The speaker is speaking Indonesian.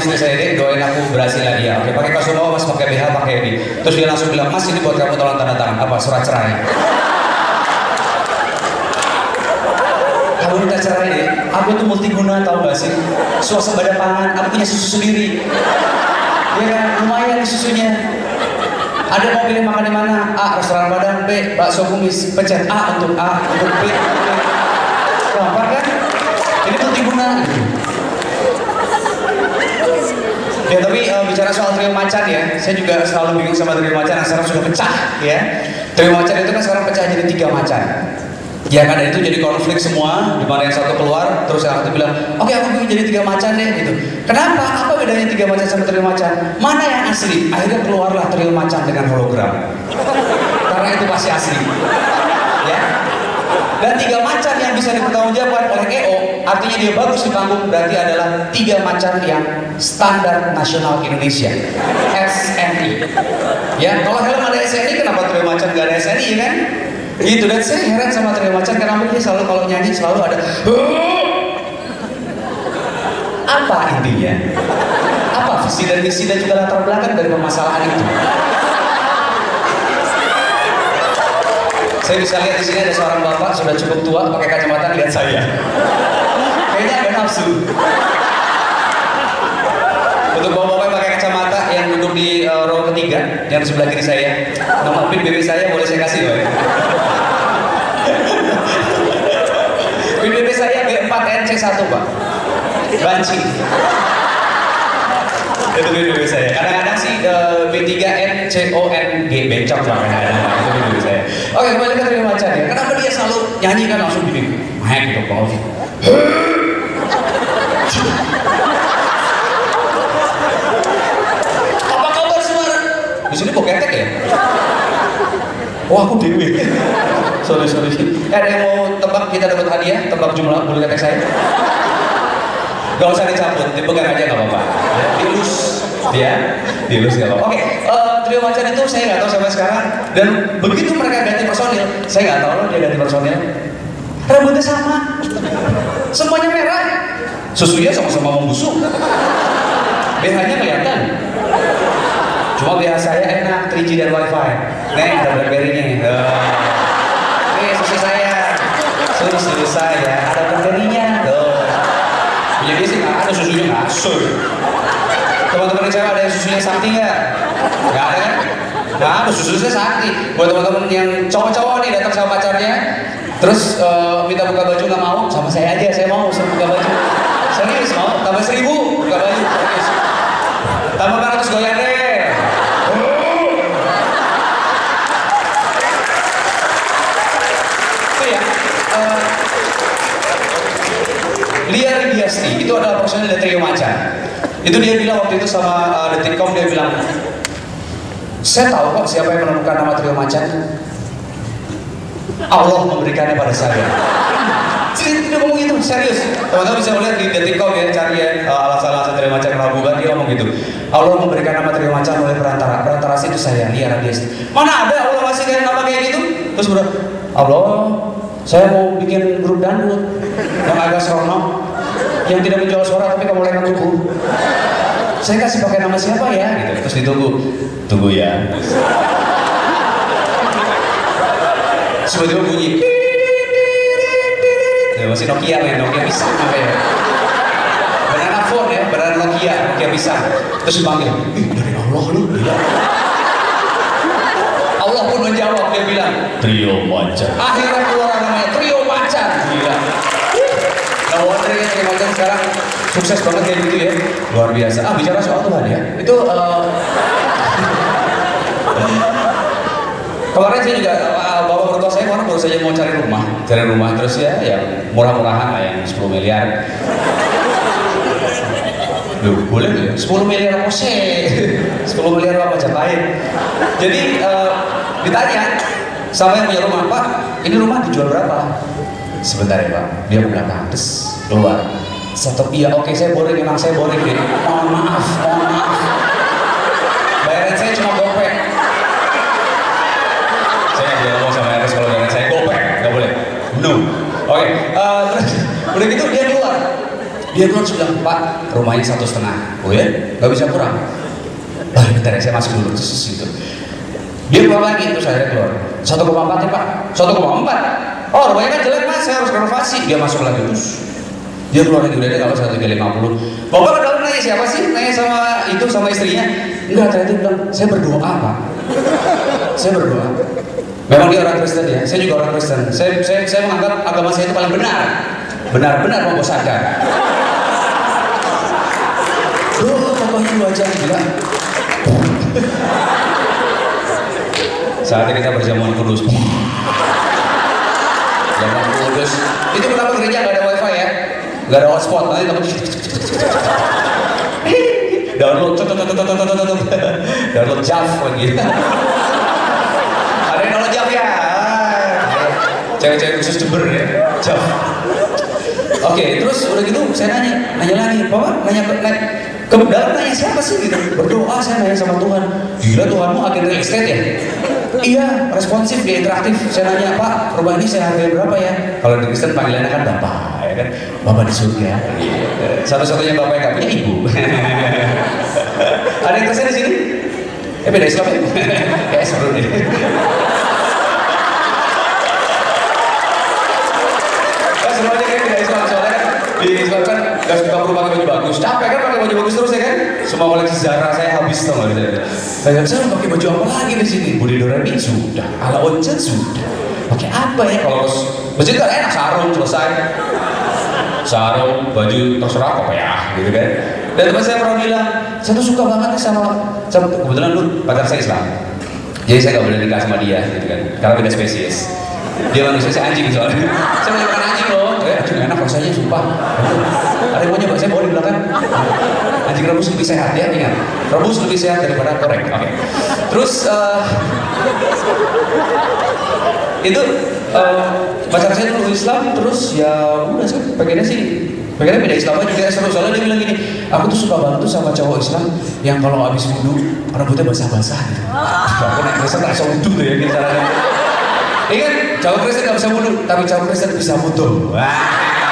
istri saya, deh doain aku berhasil lagi ya. Oke, pakai kaos mas, pakai BH, pakai ini. Terus dia langsung bilang, mas ini buat kamu, tolong tanda tangan. Apa? Surat cerai. Kamu minta cerai deh. Aku tuh multiguna, tau gak sih? Swasembada pangan, aku punya susu sendiri. Ya kan, lumayan susunya. Ada mau pilih makan di mana? A. Restoran Padang. B. Bakso kumis. Pencet A untuk A, untuk B. Gampang kan? Ini multiguna. Ya tapi bicara soal trio macan ya, saya juga selalu bingung sama trio macan yang sekarang sudah pecah ya. Trio macan itu kan sekarang pecah jadi 3 macan. Ya kan, itu jadi konflik semua, di mana yang satu keluar, terus yang satu bilang, oke aku bikin jadi 3 macan deh gitu. Kenapa? Apa bedanya 3 macan sama trio macan? Mana yang asli? Akhirnya keluarlah trio macan dengan hologram. Karena itu pasti asli. Ya. Dan 3 macan yang bisa dipertanggungjawabkan oleh EO, artinya dia bagus di panggung, berarti adalah 3 macan yang standar nasional Indonesia, SNI. Ya, kalau helm ada SNI, kenapa trio macan gak ada SNI ya kan? Gitu, dan saya heran sama trio macan karena dia selalu kalau nyanyi selalu ada apa intinya? Apa visi dan misi dan juga latar belakang dari permasalahan itu? Saya bisa lihat di sini ada seorang bapak sudah cukup tua pakai kacamata lihat saya. Kayaknya agak nafsu. Untuk bapak-bapak yang pakai kacamata yang duduk di row ketiga yang di sebelah kiri saya, nomor PIN BB saya boleh saya kasih, Pak? PIN BB saya B4NC1, Pak. Banci. Itu PIN BB saya. Kadang-kadang sih B3NCONG bencong Pak, kadang-kadang. Itu PIN BB saya. Oke, kembali ke trio macan ya. Kenapa dia selalu nyanyi kan langsung gini? Mek gitu, Pak. Apa kabar semua? Di sini kok ketek ya? Oh aku dewe. Sorry. Ada yang mau tebak kita dapat hadiah? Tebak jumlah bulu ketek saya? Gak usah dicabut, dipegang aja gak apa-apa. Dilus, dilus gak apa-apa. Oke, trio macan itu saya nggak tahu sampai sekarang. Dan begitu mereka ganti personil, saya nggak tahu loh dia ganti personil. Rambutnya sama, semuanya merah, susunya sama-sama membusuk. BH-nya kelihatan. Cuma BH saya enak, 3G dan WiFi. Nih ada BlackBerry-nya. Nih susu saya, susu saya ada BlackBerry-nya. Jadi sih nggak ada susunya ngasur. Teman-teman yang cewek ada yang susunya sakti nggak? Nggak ada kan? Nggak ada, susunya sakti. Buat teman-teman yang cowok-cowok nih datang sama pacarnya, terus minta buka baju nggak mau, sama saya aja, saya mau buka baju. Serius mau? Tambah 1000 buka baju. Serius. Tambah 400 goyang deh. Itu ya. Lia Ridiasti itu adalah personil dari trio macan. Itu dia bilang waktu itu sama Detikcom, dia bilang, saya tahu kok siapa yang menemukan nama trio macan. Allah memberikannya pada saya. Dia ngomong gitu, serius. Teman-teman bisa melihat di Detikcom ya, cari ya alasan-alasan trio macan Raguban, dia ngomong gitu. Allah memberikan nama trio macan oleh perantara itu saya, Lia Ridiasti. Mana ada Allah masih kayak nama kayak gitu? Terus udah, Allah, saya mau bikin grup dangdut yang agak seronok, yang tidak menjual suara tapi kamu lengkap tubuh. Saya kasih pakai nama siapa ya? Gitu. Terus tunggu ya. Tiba-tiba bunyi. Ya, masih Nokia bisa makanya. Banana phone ya, banana Nokia bisa. Terus dipanggil, dari Allah lu, gila. Allah pun menjawab, dia bilang, trio macan. Akhirnya keluar namanya trio macan, gila. Nah, wonder ya trio macan sekarang sukses banget kayak gitu ya, luar biasa. Bicara soal Tuhan ya, itu kemarin saya juga bapak mertua saya kemarin baru saja mau cari rumah terus ya, yang murah-murahan lah, yang 10 miliar. Loh, boleh tuh ya? 10 miliar Mose 10 miliar apa Majapahit. Jadi ditanya sama yang punya rumah, Pak, ini rumah dijual berapa? Sebentar ya Pak, dia ke belakang, terus keluar. Iya oke, saya boring, emang saya boring deh. Mohon maaf. Bayaran saya cuma gopek. Saya nggak boleh ngomong sama RS kalau bayaran saya gopek, nggak boleh. No. Oke, terus udah gitu dia keluar bilang, Pak, rumahnya 1,5. Oh ya, nggak bisa kurang. Wah, bentar ya, saya masuk dulu, terus gitu. Dia keluar lagi, terus akhirnya keluar 1,4 ya Pak, 1,4. Oh, rumahnya kan jelek Mas, saya harus renovasi. Dia masuk lagi, terus dia keluar lagi, udah deh kalau 1,50. Bapak ke dalam nanya siapa sih? Nanya sama istrinya. Enggak, ternyata dia bilang, saya berdoa Pak. Saya berdoa. Memang dia orang Kristen ya, saya juga orang Kristen. Saya menganggap agama saya itu paling benar. Benar-benar membosankan. Doa bapaknya 2 jam gila. Saatnya kita berjamuan kudus. Jamuan kudus. Itu kenapa gereja nggak ada wifi ya? Nggak ada hotspot. Nanti kamu download, download Jav lagi. Ada yang download Jav ya? Cewek-cewek khusus Jember ya, Jav. Oke, terus udah gitu saya nanya lagi, Bapak nanya ke dalam, nanya siapa sih gitu? Berdoa, saya nanya sama Tuhan. Gila, Tuhanmu agen real estate ya? Iya, responsif, dia interaktif. Saya nanya, Pak, rumah ini saya hargai berapa ya? Kalau di Kristen panggilannya kan Bapak, ya kan? Bapak di surga. Satu-satunya Bapak yang nggak punya Ibu. Ada yang Kristen di sini? Beda Islam ya? Kayak seru nih. Semuanya kayak beda Islam, soalnya kan di Islam kan gak suka perlu pakai baju bagus. Capek kan pakai baju bagus terus ya kan? Semua koleksi Zara saya habis tau gak? Saya pakai baju apa lagi di sini? Budi Doremi sudah, ala Once sudah. Pakai apa ya? Kalau masjid kan enak, sarung selesai. Sarung, baju terserah apa ya, gitu kan? Dan teman saya pernah bilang, saya tuh suka banget nih sama kebetulan dulu pacar saya Islam. Jadi saya gak boleh nikah sama dia, gitu kan? Karena beda spesies. Dia manusia, saya anjing soalnya. Saya mau makan anjing loh. Anjing enak rasanya, sumpah. Ada yang mau nyoba, saya bawa di belakang. Anjing rebus lebih sehat ya, ingat. Rebus lebih sehat daripada korek. Oke. Terus itu pacar saya dulu Islam, terus ya udah sih pengennya beda Islam aja juga seru. Soalnya dia bilang gini, aku tuh suka banget tuh sama cowok Islam yang kalau habis wudhu rambutnya basah-basah gitu. Aku naik Kristen tak bisa wudhu tuh ya gitu caranya. Ini kan cowok Kristen gak bisa wudhu, tapi cowok Kristen bisa wudhu. Wah.